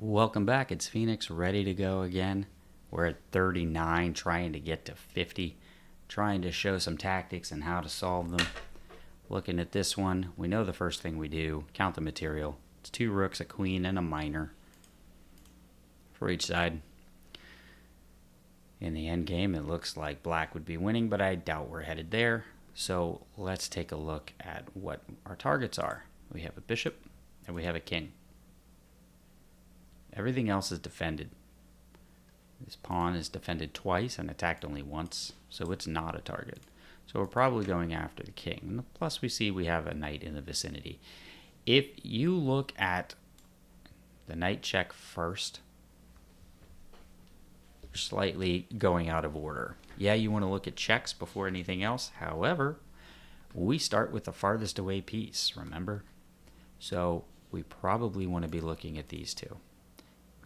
Welcome back. It's Phoenix, ready to go again. We're at 39, trying to get to 50, trying to show some tactics and how to solve them. Looking at this one, we know the first thing we do, count the material. It's 2 rooks, a queen, and a minor for each side. In the end game, it looks like black would be winning, but I doubt we're headed there. So let's take a look at what our targets are. We have a bishop, and we have a king. Everything else is defended. This pawn is defended twice and attacked only once, so it's not a target. So we're probably going after the king. Plus we see we have a knight in the vicinity. If you look at the knight check first, you're slightly going out of order. Yeah, you want to look at checks before anything else. However, we start with the farthest away piece, remember? So we probably want to be looking at these two.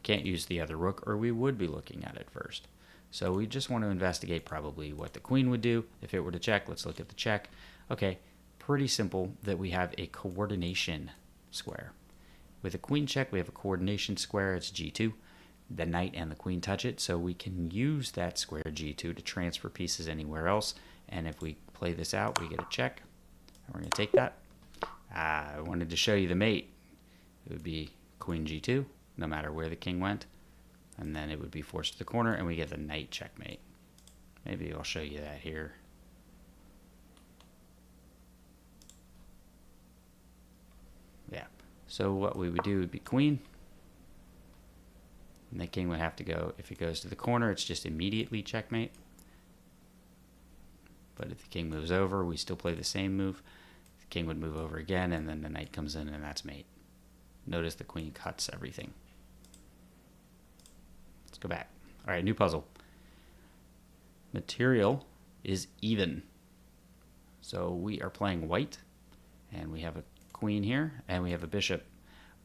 Can't use the other rook, or we would be looking at it first. So we just want to investigate probably what the queen would do. If it were to check, let's look at the check. Okay, pretty simple that we have a coordination square. With a queen check, we have a coordination square. It's G2. The knight and the queen touch it, so we can use that square G2 to transfer pieces anywhere else. And if we play this out, we get a check. And we're going to take that. I wanted to show you the mate. It would be queen G2. No matter where the king went, and then it would be forced to the corner, and we get the knight checkmate. Maybe I'll show you that here. Yeah, so what we would do would be queen, and the king would have to go. If it goes to the corner, it's just immediately checkmate. But if the king moves over, we still play the same move. The king would move over again, and then the knight comes in, and that's mate. Notice the queen cuts everything. Let's go back. All right, new puzzle. Material is even. So we are playing white, and we have a queen here, and we have a bishop.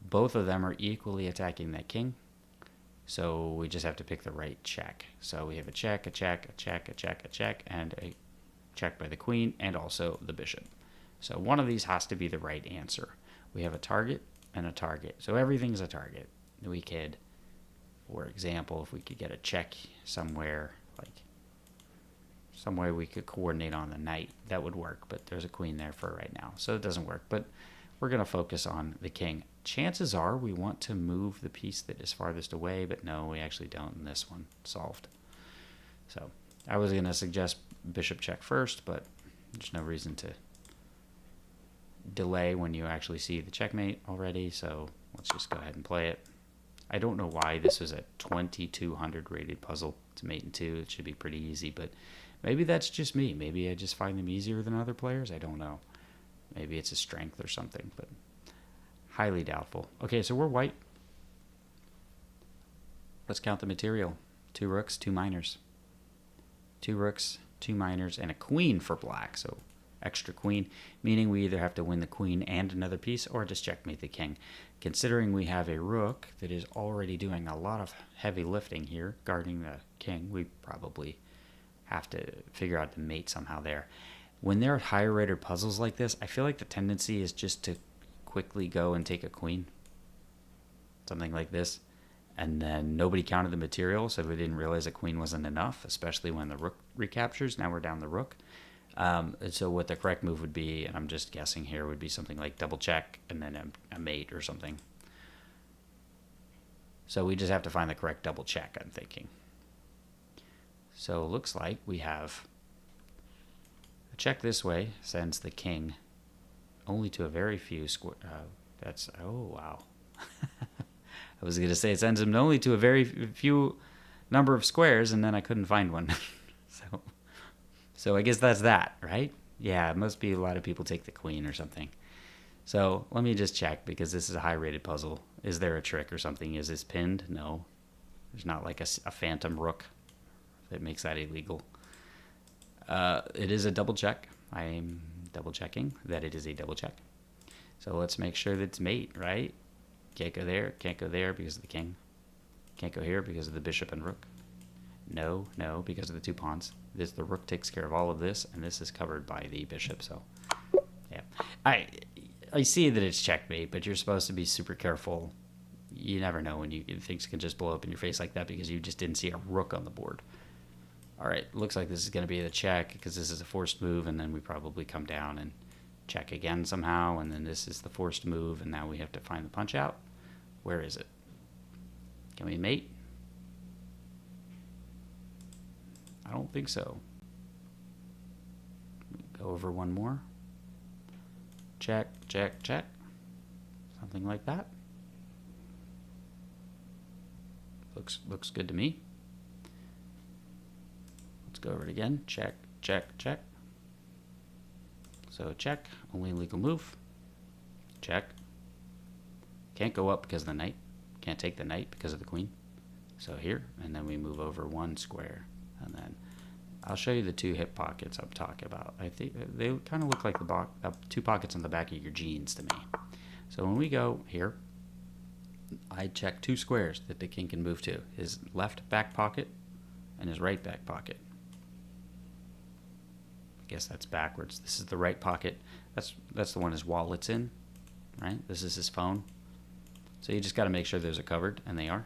Both of them are equally attacking that king. So we just have to pick the right check. So we have a check, a check, a check, a check, a check, and a check by the queen, and also the bishop. So one of these has to be the right answer. We have a target and a target. So everything's a target. We could, for example, if we could get a check somewhere, like some way we could coordinate on the knight, that would work, but there's a queen there for right now, so it doesn't work. But we're going to focus on the king. Chances are we want to move the piece that is farthest away, but no, we actually don't in this one. Solved. So I was going to suggest bishop check first, but there's no reason to delay when you actually see the checkmate already, so let's just go ahead and play it. I don't know why this is a 2200 rated puzzle to mate in 2. It should be pretty easy, but maybe that's just me. Maybe I just find them easier than other players. I don't know. Maybe it's a strength or something, but highly doubtful. Okay, so we're white. Let's count the material. 2 rooks, 2 minors. 2 rooks, 2 minors, and a queen for black, so extra queen, meaning we either have to win the queen and another piece or just checkmate the king. Considering we have a rook that is already doing a lot of heavy lifting here, guarding the king, we probably have to figure out the mate somehow there. When there are higher rated puzzles like this, I feel like the tendency is just to quickly go and take a queen. Something like this. And then nobody counted the material, so we didn't realize a queen wasn't enough, especially when the rook recaptures. Now we're down the rook. So what the correct move would be, and I'm just guessing here, would be something like double check and then a mate or something. So we just have to find the correct double check, I'm thinking. So it looks like we have a check this way, sends the king only to a very few square. Oh, wow. I was going to say it sends him only to a very few number of squares, and then I couldn't find one. So I guess that's that, right? Yeah, it must be a lot of people take the queen or something. So let me just check, because this is a high-rated puzzle. Is there a trick or something? Is this pinned? No. There's not like a phantom rook that makes that illegal. It is a double check. I'm double checking that it is a double check. So let's make sure that it's mate, right? Can't go there. Can't go there because of the king. Can't go here because of the bishop and rook. No, because of the 2 pawns. The rook takes care of all of this, and this is covered by the bishop. So, yeah, I see that it's checkmate, but you're supposed to be super careful you never know when things can just blow up in your face like that because you just didn't see a rook on the board. All right, looks like this is going to be the check because this is a forced move, and then we probably come down and check again somehow, and then this is the forced move, and now we have to find the punch out. Where is it? Can we mate? I don't think so. Go over one more. Check, check, check. Something like that. Looks good to me. Let's go over it again. Check, check, check. So check, only legal move. Check. Can't go up because of the knight. Can't take the knight because of the queen. So here, and then we move over one square, and then I'll show you the two hip pockets I'm talking about. I think they kind of look like the two pockets on the back of your jeans to me. So when we go here, I check two squares that the king can move to. His left back pocket and his right back pocket. I guess that's backwards. This is the right pocket. That's the one his wallet's in, right? This is his phone. So you just got to make sure those are covered, and they are.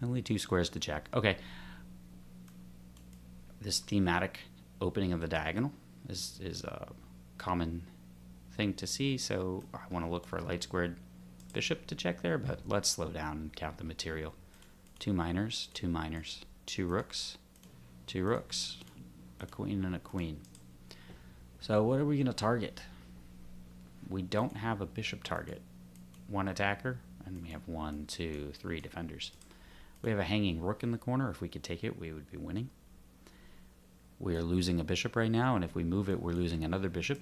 Only two squares to check. Okay. This thematic opening of the diagonal is a common thing to see, so I want to look for a light squared bishop to check there, but let's slow down and count the material. Two minors, two rooks, a queen and a queen. So what are we going to target? We don't have a bishop target. One attacker, and we have 1, 2, 3 defenders. We have a hanging rook in the corner. If we could take it, we would be winning. We are losing a bishop right now, and if we move it, we're losing another bishop.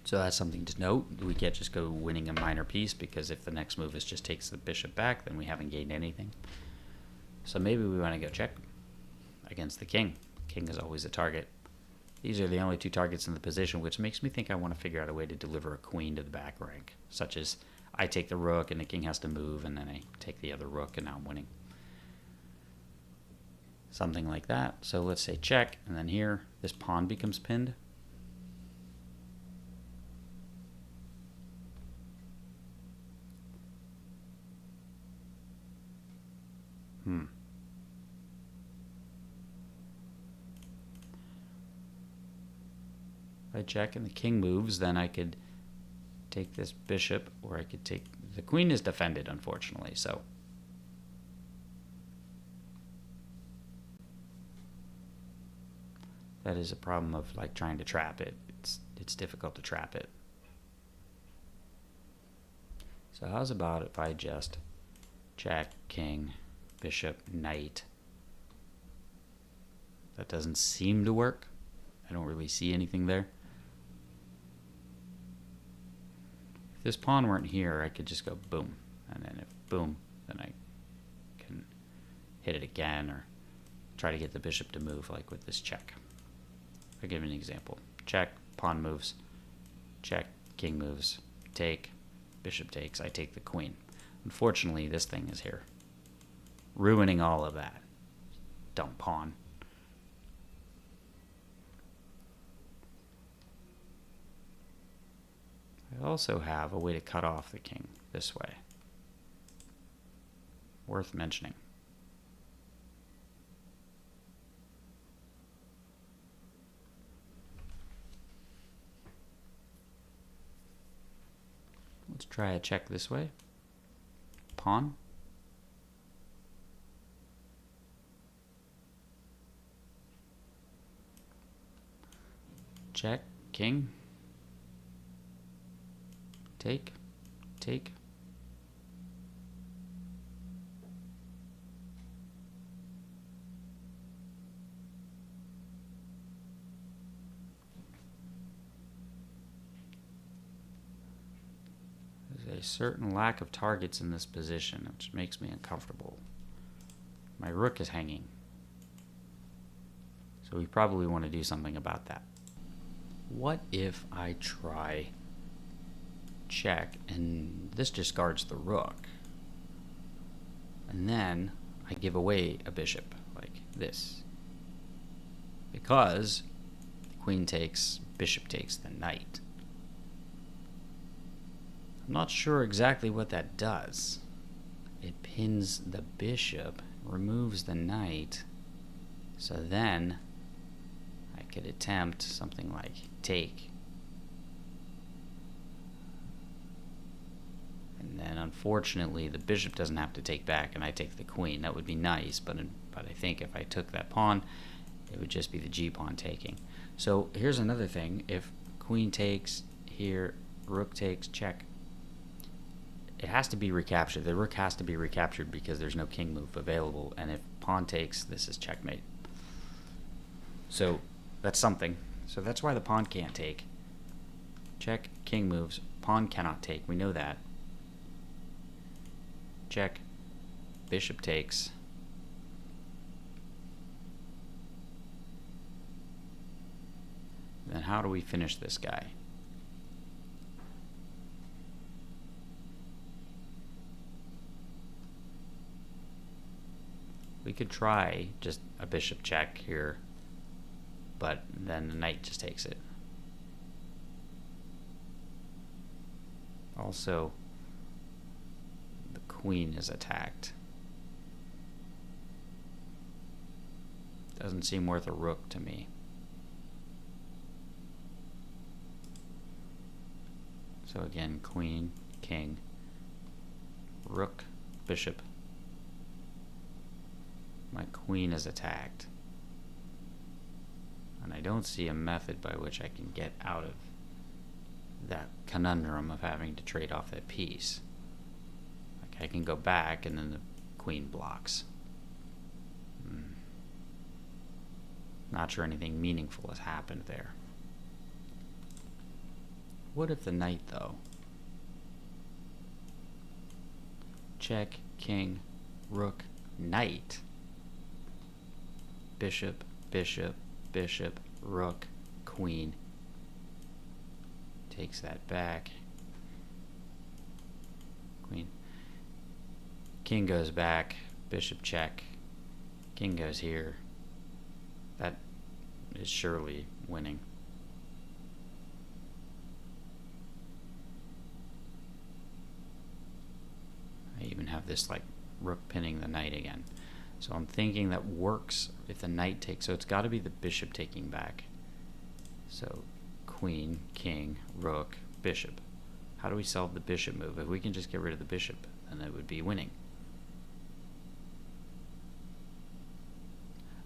So that's something to note. We can't just go winning a minor piece, because if the next move is just takes the bishop back, then we haven't gained anything. So maybe we want to go check against the king. King is always a target. These are the only two targets in the position, which makes me think I want to figure out a way to deliver a queen to the back rank, such as I take the rook and the king has to move, and then I take the other rook and now I'm winning. Something like that. So let's say check, and then here this pawn becomes pinned. If I check and the king moves, then I could take this bishop, or I could take... The queen is defended, unfortunately, so... That is a problem of like trying to trap it. It's difficult to trap it. So how's about if I just check, king, bishop, knight? That doesn't seem to work. I don't really see anything there. If this pawn weren't here, I could just go boom. And then if boom, then I can hit it again or try to get the bishop to move like with this check. I'll give you an example. Check, pawn moves, check, king moves, take, bishop takes, I take the queen. Unfortunately, this thing is here, ruining all of that. Dumb pawn. I also have a way to cut off the king this way. Worth mentioning. Let's try a check this way. Pawn. Check, king. Take, take. There's a certain lack of targets in this position, which makes me uncomfortable. My rook is hanging. So we probably want to do something about that. What if I try check and this discards the rook, and then I give away a bishop like this, because queen takes, bishop takes the knight. I'm not sure exactly what that does. It pins the bishop, removes the knight, so then I could attempt something like take. And then unfortunately the bishop doesn't have to take back and I take the queen. That would be nice, but I think if I took that pawn, it would just be the g-pawn taking. So here's another thing. If queen takes here, rook takes, check, it has to be recaptured. The rook has to be recaptured because there's no king move available, and if pawn takes, this is checkmate. So that's something. So that's why the pawn can't take. Check, king moves, pawn cannot take, we know that. Check, bishop takes. Then how do we finish this guy? We could try just a bishop check here, but then the knight just takes it. Also, the queen is attacked. Doesn't seem worth a rook to me. So again, queen, king, rook, bishop. My queen is attacked. And I don't see a method by which I can get out of that conundrum of having to trade off that piece. Like I can go back and then the queen blocks. Not sure anything meaningful has happened there. What if the knight, though? Check, king, rook, knight. Bishop, bishop, bishop, rook, queen. Takes that back. Queen. King goes back, bishop check. King goes here. That is surely winning. I even have this like rook pinning the knight again. So I'm thinking that works if the knight takes. So it's got to be the bishop taking back. So queen, king, rook, bishop. How do we solve the bishop move? If we can just get rid of the bishop, then it would be winning.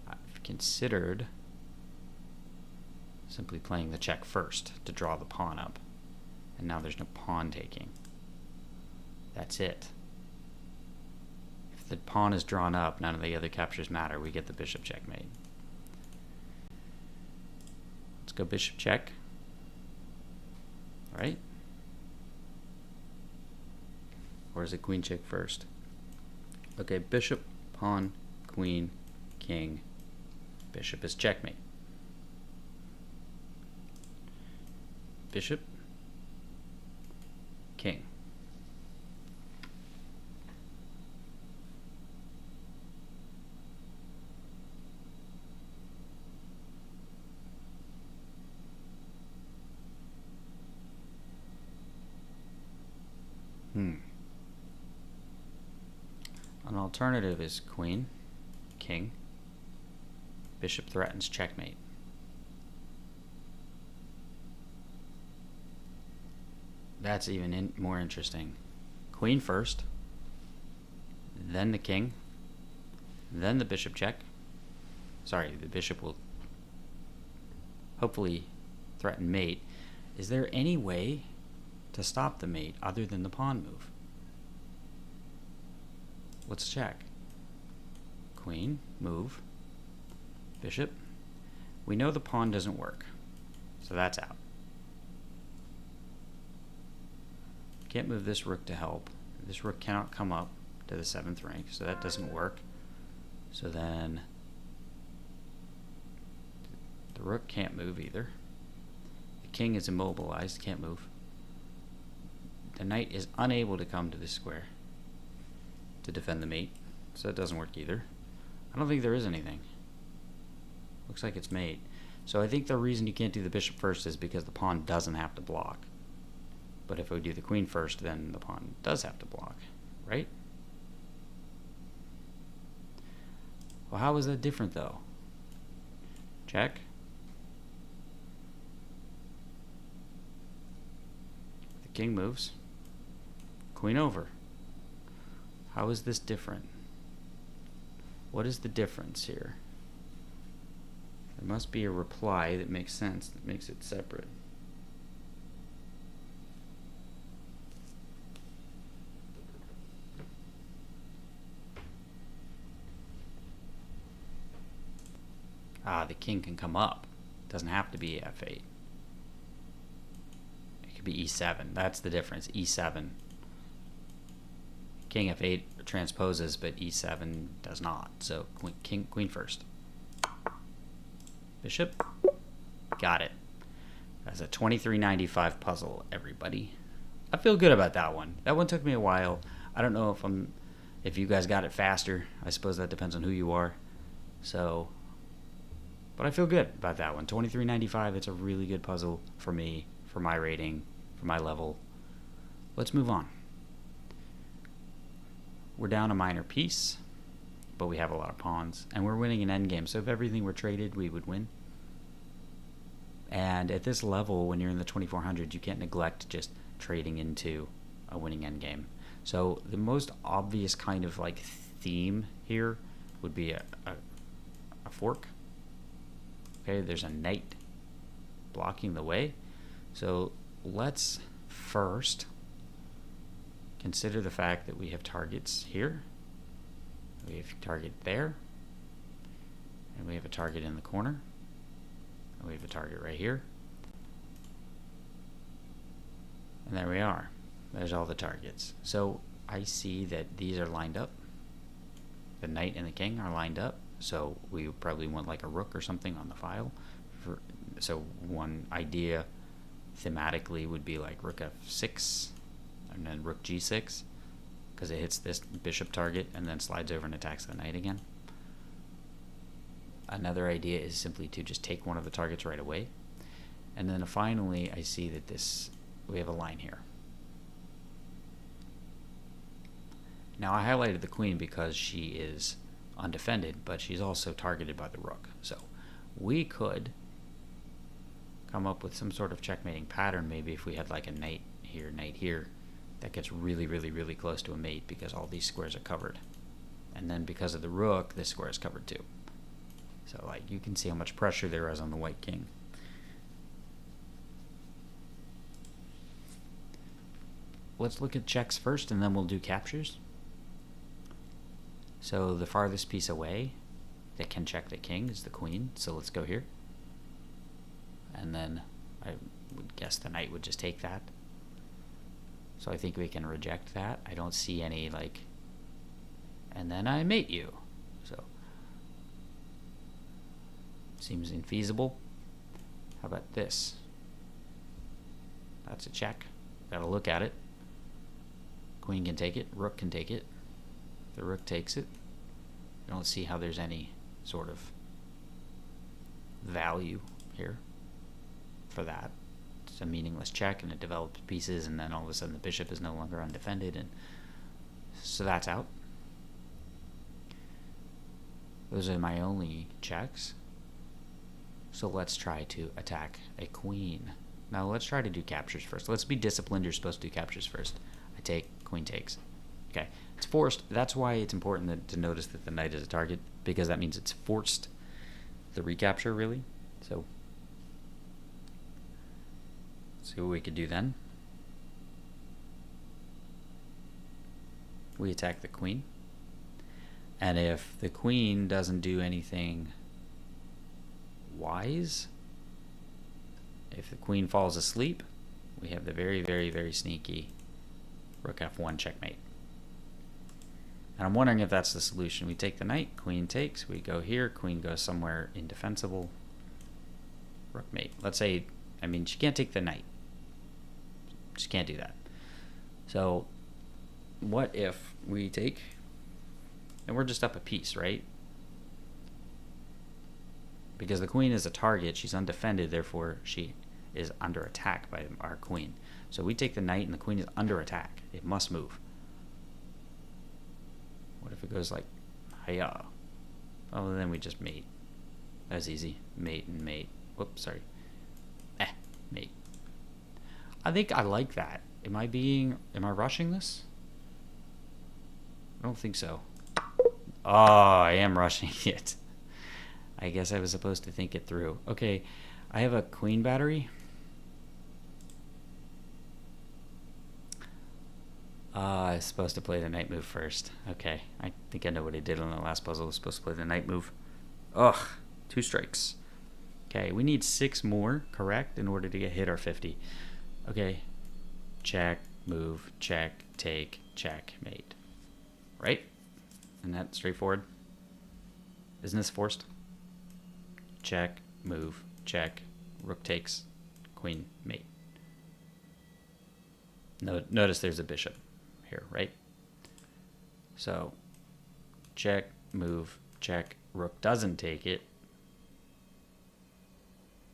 I've considered simply playing the check first to draw the pawn up. And now there's no pawn taking. That's it. If the pawn is drawn up, none of the other captures matter. We get the bishop checkmate. Let's go bishop check. Right? Or is it queen check first? Okay, bishop, pawn, queen, king. Bishop is checkmate. Bishop, king. An alternative is queen, king, bishop threatens checkmate. That's even more interesting. Queen first, then the king, then the bishop check. Sorry, the bishop will hopefully threaten mate. Is there any way to stop the mate other than the pawn move? Let's check. Queen, move. Bishop. We know the pawn doesn't work, so that's out. Can't move this rook to help. This rook cannot come up to the 7th rank, so that doesn't work. So then the rook can't move either. The king is immobilized, can't move. The knight is unable to come to this square to defend the mate, so it doesn't work either. I don't think there is anything. Looks like it's mate. So I think the reason you can't do the bishop first is because the pawn doesn't have to block. But if we do the queen first, then the pawn does have to block, right? Well, how is that different, though? Check. The king moves. Queen over. How is this different? What is the difference here? There must be a reply that makes sense, that makes it separate. The king can come up. It doesn't have to be f8. It could be e7. That's the difference. e7. King f8 transposes, but e7 does not. So queen first. Bishop. Got it. That's a 2395 puzzle, everybody. I feel good about that one. That one took me a while. I don't know if you guys got it faster. I suppose that depends on who you are. So, but I feel good about that one. 2395. It's a really good puzzle for me, for my rating, for my level. Let's move on. We're down a minor piece, but we have a lot of pawns, and we're winning an endgame. So if everything were traded, we would win. And at this level, when you're in the 2400, you can't neglect just trading into a winning endgame. So the most obvious kind of like theme here would be a fork. Okay, there's a knight blocking the way. So let's first consider the fact that we have targets here. We have a target there. And we have a target in the corner. And we have a target right here. And there we are. There's all the targets. So I see that these are lined up. The knight and the king are lined up. So we probably want like a rook or something on the file. So one idea thematically would be like rook f6 and then rook g6, because it hits this bishop target and then slides over and attacks the knight again. Another idea is simply to just take one of the targets right away. And then finally I see that we have a line here. Now I highlighted the queen because she is undefended, but she's also targeted by the rook. So we could come up with some sort of checkmating pattern, maybe if we had like a knight here, that gets really, really, really close to a mate because all these squares are covered. And then because of the rook, this square is covered too. So like you can see how much pressure there is on the white king. Let's look at checks first and then we'll do captures. So the farthest piece away that can check the king is the queen. So let's go here. And then I would guess the knight would just take that. So I think we can reject that. I don't see any like, and then I mate you. So seems infeasible. How about this? That's a check. Gotta look at it. Queen can take it. Rook can take it. The rook takes it. I don't see how there's any sort of value here for that. It's a meaningless check and it develops pieces, and then all of a sudden the bishop is no longer undefended, and so that's out. Those are my only checks. So let's try to attack a queen. Now let's try to do captures first. Let's be disciplined. You're supposed to do captures first. I take, queen takes. Okay, it's forced. That's why it's important to notice that the knight is a target, because that means it's forced the recapture, really. So see what we could do then. We attack the queen. And if the queen doesn't do anything wise, if the queen falls asleep, we have the very, very, very sneaky rook f1 checkmate. And I'm wondering if that's the solution. We take the knight, queen takes, we go here, queen goes somewhere indefensible, rook mate. Let's say, I mean, she can't take the knight. She can't do that. So what if we take, and we're just up a piece, right? Because the queen is a target, she's undefended, therefore she is under attack by our queen. So we take the knight and the queen is under attack. It must move. What if it goes like, hiya? Oh, then we just mate. That's easy. Mate and mate. Whoops, sorry. Mate. I think I like that. Am I rushing this? I don't think so. Oh, I am rushing it. I guess I was supposed to think it through. Okay, I have a queen battery. I was supposed to play the knight move first. Okay, I think I know what I did on the last puzzle. I was supposed to play the knight move. Ugh, 2 strikes. Okay, we need 6 more, correct, in order to hit our 50. Okay, check, move, check, take, check, mate. Right? Isn't that straightforward? Isn't this forced? Check, move, check, rook takes, queen, mate. Notice there's a bishop here, right? So, check, move, check, rook doesn't take it.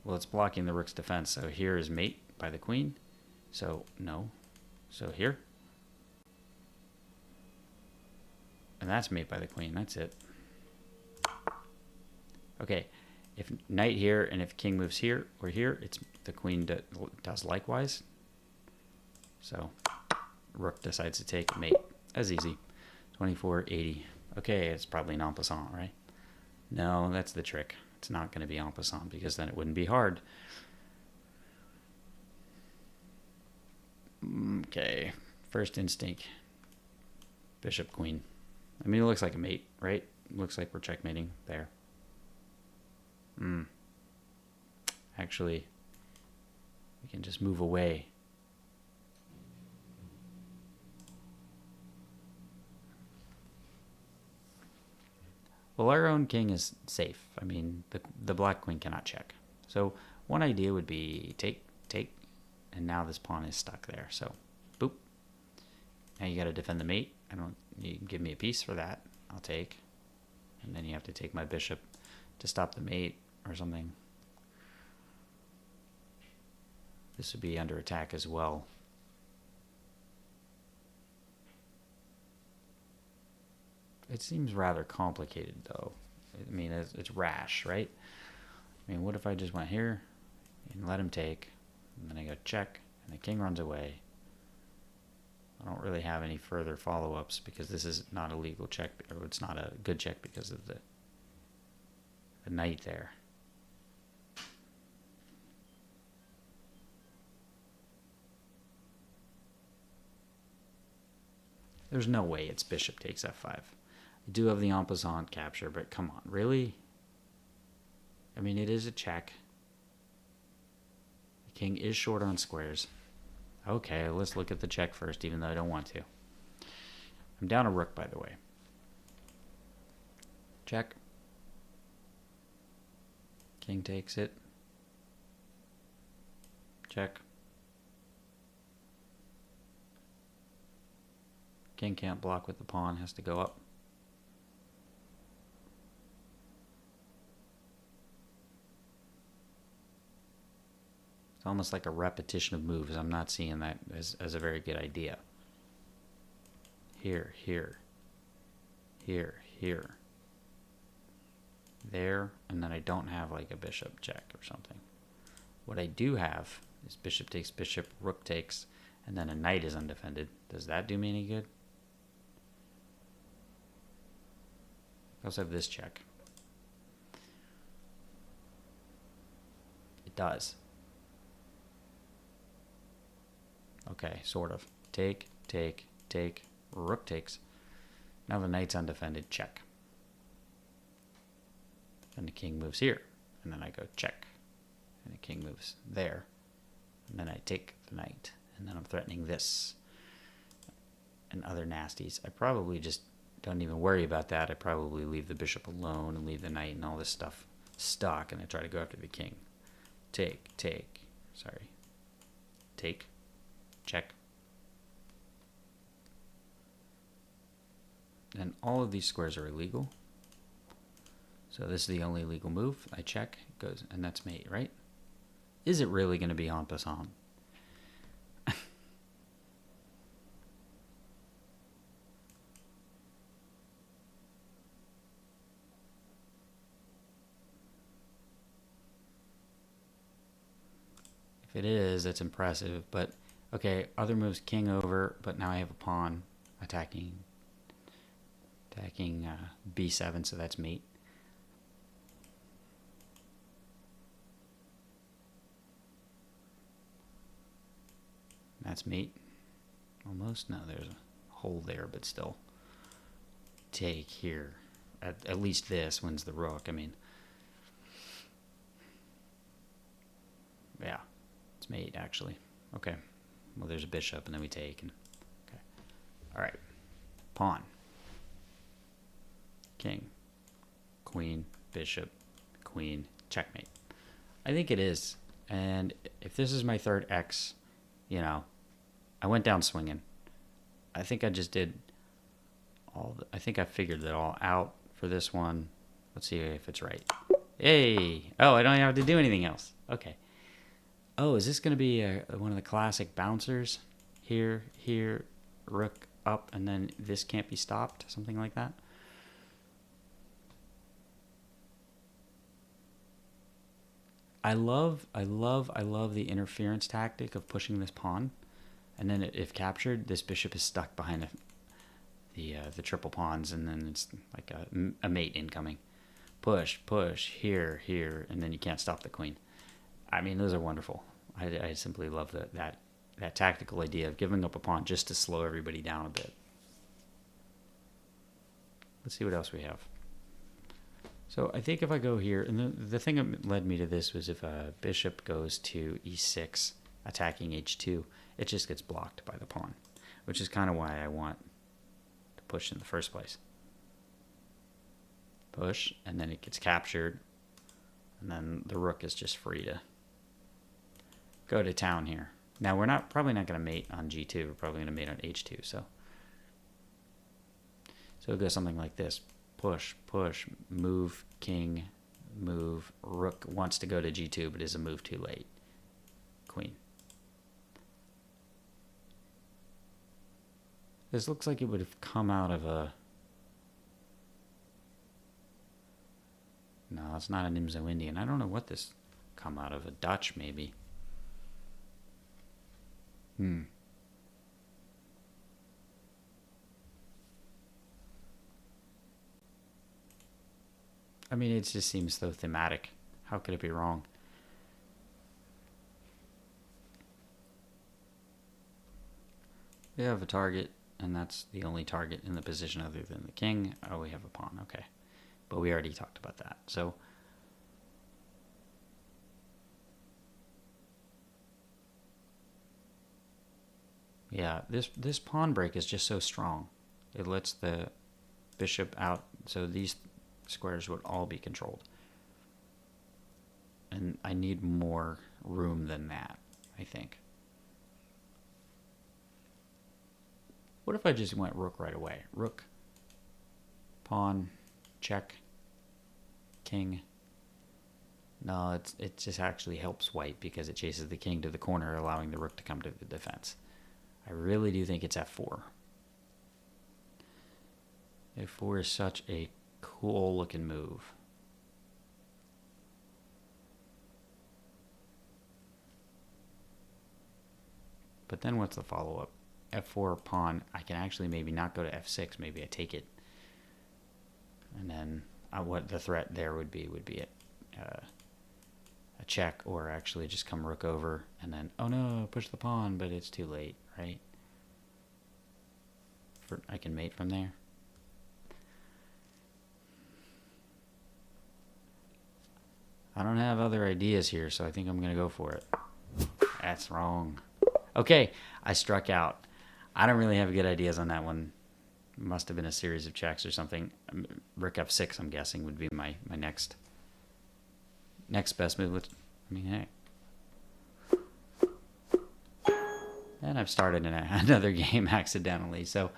Well, it's blocking the rook's defense, so here is mate by the queen. So, no. So here. And that's mate by the queen, that's it. Okay, if knight here and if king moves here or here, it's the queen does likewise. So, rook decides to take mate. That's easy. 2480. Okay, it's probably an en passant, right? No, that's the trick. It's not going to be en passant because then it wouldn't be hard. Okay, first instinct. Bishop, queen. I mean, it looks like a mate, right? It looks like we're checkmating there. Actually, we can just move away. Well, our own king is safe. I mean, the black queen cannot check. So one idea would be take, and now this pawn is stuck there. So, boop. Now you got to defend the mate. You can give me a piece for that. I'll take. And then you have to take my bishop to stop the mate or something. This would be under attack as well. It seems rather complicated, though. I mean, it's rash, right? I mean, what if I just went here and let him take, and then I go check, and the king runs away. I don't really have any further follow-ups because this is not a legal check, or it's not a good check because of the knight there. There's no way it's bishop takes f5. I do have the en passant capture, but come on, really? I mean, it is a check. The king is short on squares. Okay, let's look at the check first, even though I don't want to. I'm down a rook, by the way. Check. King takes it. Check. King can't block with the pawn, has to go up. It's almost like a repetition of moves. I'm not seeing that as a very good idea. Here, here, here, here, there, and then I don't have like a bishop check or something. What I do have is bishop takes bishop, rook takes, and then a knight is undefended. Does that do me any good? I also have this check. It does. Okay, sort of. Take, take, take, rook takes. Now the knight's undefended, check. Then the king moves here, and then I go check. And the king moves there, and then I take the knight, and then I'm threatening this and other nasties. I probably just don't even worry about that. I probably leave the bishop alone and leave the knight and all this stuff stuck, and I try to go after the king. Take, sorry. Take, check. And all of these squares are illegal. So this is the only legal move. I check, it goes, and that's mate, right? Is it really going to be en passant? If it is, it's impressive. But, okay, other moves, king over, but now I have a pawn attacking b7, so that's mate. That's mate. Almost. No, there's a hole there, but still. Take here. At least this wins the rook. I mean, yeah, it's mate actually. Okay. Well, there's a bishop, and then we take. And okay. All right. Pawn. King. Queen. Bishop. Queen. Checkmate. I think it is. And if this is my third X, you know, I went down swinging. I think I just did I think I figured it all out for this one. Let's see if it's right. Hey! Oh, I don't have to do anything else. Okay. Oh, is this going to be one of the classic bouncers? Here, rook up, and then this can't be stopped? Something like that? I love the interference tactic of pushing this pawn. And then if captured, this bishop is stuck behind the triple pawns, and then it's like a mate incoming. Push, here, and then you can't stop the queen. I mean, those are wonderful. I simply love that tactical idea of giving up a pawn just to slow everybody down a bit. Let's see what else we have. So I think if I go here, and the thing that led me to this was if a bishop goes to e6, attacking h2, it just gets blocked by the pawn, which is kind of why I want to push in the first place. Push, and then it gets captured, and then the rook is just free to go to town here. Now we're probably not going to mate on g2. We're probably going to mate on h2. So it goes something like this: push, move, king, move. Rook wants to go to g2, but is a move too late. Queen. This looks like it would have come out of a... No, it's not an Imzo Indian. I don't know what this come out of. A Dutch, maybe. I mean, it just seems so thematic. How could it be wrong? We have a target, and that's the only target in the position other than the king. Oh, we have a pawn. Okay. But we already talked about that. So yeah, this pawn break is just so strong. It lets the bishop out, so these squares would all be controlled. And I need more room than that, I think. What if I just went rook right away? Rook, pawn, check, king. No, it just actually helps white because it chases the king to the corner, allowing the rook to come to the defense. I really do think it's f4. f4 is such a cool looking move. But then what's the follow-up? f4 pawn. I can actually maybe not go to f6. Maybe I take it. And then what the threat there would be a check, or actually just come rook over and then, oh no, push the pawn, but it's too late, right? I can mate from there. I don't have other ideas here, so I think I'm going to go for it. That's wrong. Okay, I struck out. I don't really have good ideas on that one. Must have been a series of checks or something. Rook f6, I'm guessing, would be my next best move. I mean, hey. And I've started another game accidentally. So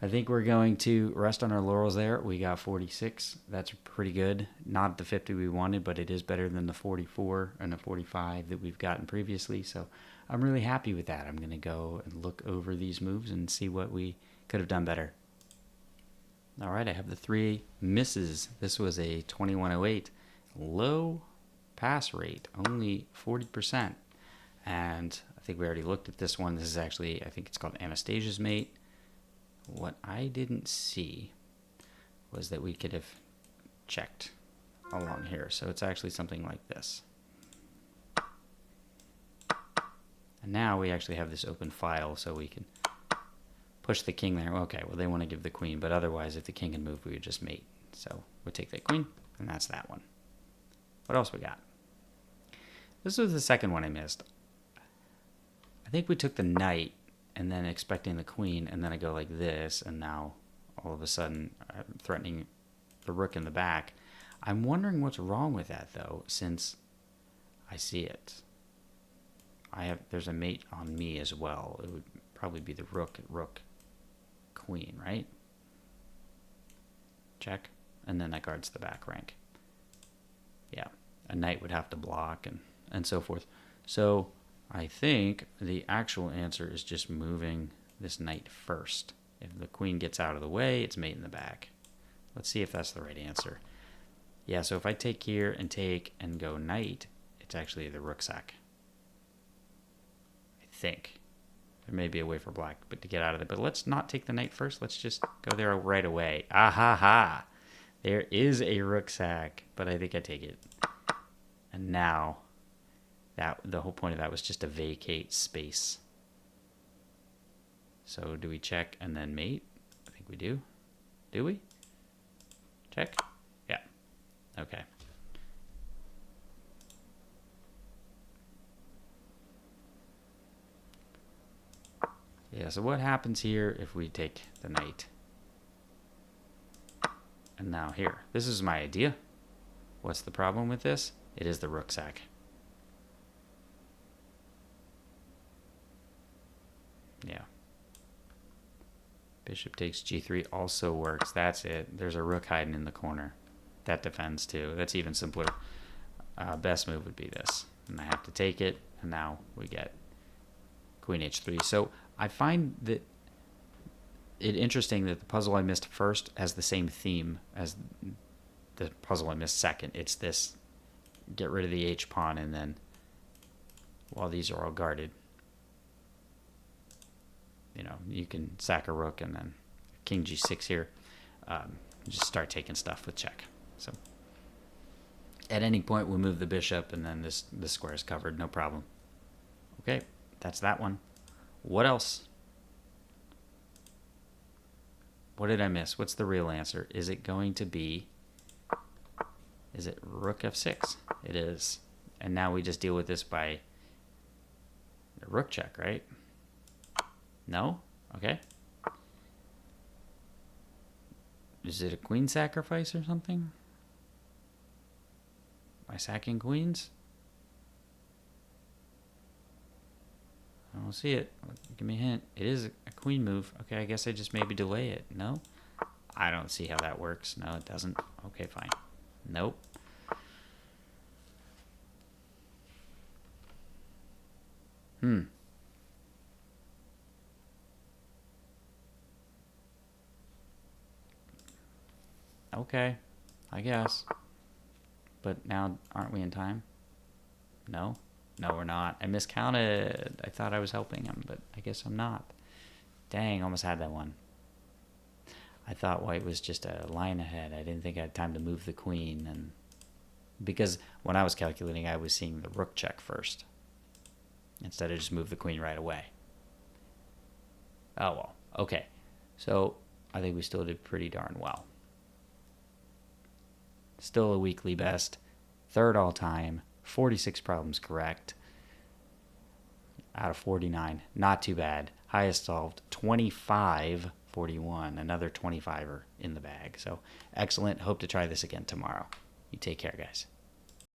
I think we're going to rest on our laurels there. We got 46. That's pretty good. Not the 50 we wanted, but it is better than the 44 and the 45 that we've gotten previously. So I'm really happy with that. I'm going to go and look over these moves and see what we could have done better. All right, I have the 3 misses. This was a 2108. Low pass rate, only 40%. And I think we already looked at this one. This is actually, I think it's called Anastasia's Mate. What I didn't see was that we could have checked along here. So it's actually something like this. And now we actually have this open file, so we can push the king there. Okay, well, they want to give the queen, but otherwise, if the king had moved, we would just mate. So we'll take that queen, and that's that one. What else we got? This was the second one I missed. I think we took the knight and then expecting the queen, and then I go like this, and now all of a sudden I'm threatening the rook in the back. I'm wondering what's wrong with that, though, since I see it. There's a mate on me as well. It would probably be the rook, queen, right? Check, and then that guards the back rank. Yeah, a knight would have to block and so forth. So I think the actual answer is just moving this knight first. If the queen gets out of the way, it's mate in the back. Let's see if that's the right answer. Yeah, so if I take here and take and go knight, it's actually the rook sack. I think. There may be a way for black but to get out of it. But let's not take the knight first. Let's just go there right away. Ah ha ha. There is a rook sack, but I think I take it. And now the whole point of that was just to vacate space. So do we check and then mate? I think we do. Do we? Check? Yeah. Okay. Yeah, so what happens here if we take the knight? And now here. This is my idea. What's the problem with this? It is the rook sack. Yeah. Bishop takes g3 also works. That's it. There's a rook hiding in the corner. That defends too. That's even simpler. Best move would be this. And I have to take it. And now we get queen h3. So I find that it interesting that the puzzle I missed first has the same theme as the puzzle I missed second. It's this get rid of the h-pawn, and then while these are all guarded, you know, you can sack a rook and then king g6 here. Just start taking stuff with check. So at any point we move the bishop, and then this square is covered, no problem. Okay, that's that one. What else? What did I miss? What's the real answer? Is it going to be, is it rook f6? It is. And now we just deal with this by a rook check, right? No? Okay. Is it a queen sacrifice or something? By sacking queens? I don't see it. Give me a hint. It is a queen move. Okay, I guess I just maybe delay it. No? I don't see how that works. No, it doesn't. Okay, fine. Nope. Okay, I guess. But now, aren't we in time? No? No, we're not. I miscounted. I thought I was helping him, but I guess I'm not. Dang, almost had that one. I thought white was just a line ahead. I didn't think I had time to move the queen, and because when I was calculating, I was seeing the rook check first instead of just move the queen right away. Oh, well. Okay. So I think we still did pretty darn well. Still a weekly best. Third all time. 46 problems correct out of 49. Not too bad. Highest solved, 2541. Another 25er in the bag. So excellent. Hope to try this again tomorrow. You take care, guys.